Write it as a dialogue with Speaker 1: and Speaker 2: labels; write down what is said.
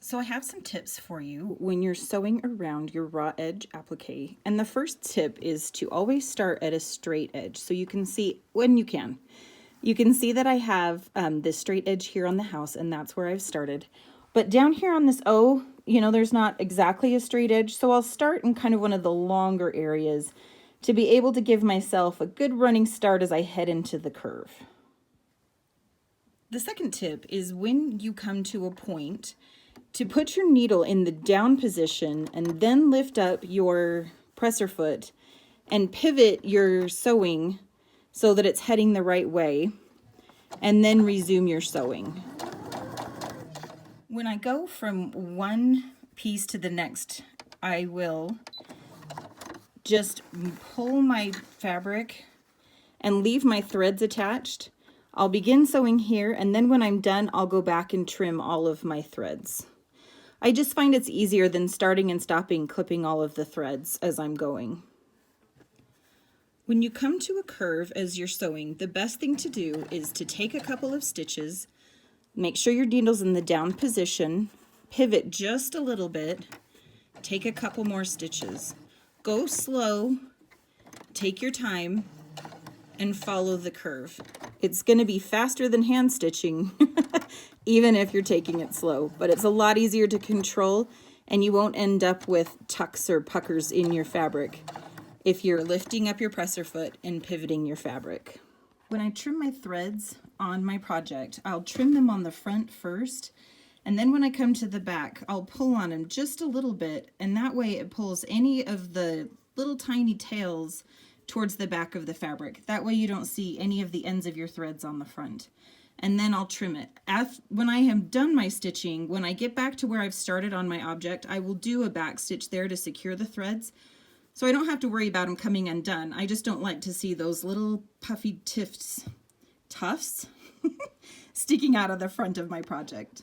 Speaker 1: So I have some tips for you when you're sewing around your raw edge applique. And the first tip is to always start at a straight edge. So you can see, when you can see that I have this straight edge here on the house, and that's where I've started. But down here on this O, there's not exactly a straight edge. So I'll start in kind of one of the longer areas to be able to give myself a good running start as I head into the curve. The second tip is when you come to a point to put your needle in the down position and then lift up your presser foot and pivot your sewing so that it's heading the right way, and then resume your sewing. When I go from one piece to the next, I will just pull my fabric and leave my threads attached. I'll begin sewing here, and then when I'm done, I'll go back and trim all of my threads. I just find it's easier than starting and stopping clipping all of the threads as I'm going. When you come to a curve as you're sewing, the best thing to do is to take a couple of stitches, make sure your needle's in the down position, pivot just a little bit, take a couple more stitches. Go slow, take your time, and follow the curve. It's going to be faster than hand stitching, even if you're taking it slow, but it's a lot easier to control, and you won't end up with tucks or puckers in your fabric if you're lifting up your presser foot and pivoting your fabric. When I trim my threads on my project, I'll trim them on the front first, and then when I come to the back, I'll pull on them just a little bit, and that way it pulls any of the little tiny tails towards the back of the fabric. That way you don't see any of the ends of your threads on the front. And then I'll trim it. When I have done my stitching, when I get back to where I've started on my object, I will do a back stitch there to secure the threads, so I don't have to worry about them coming undone. I just don't like to see those little puffy tufts sticking out of the front of my project.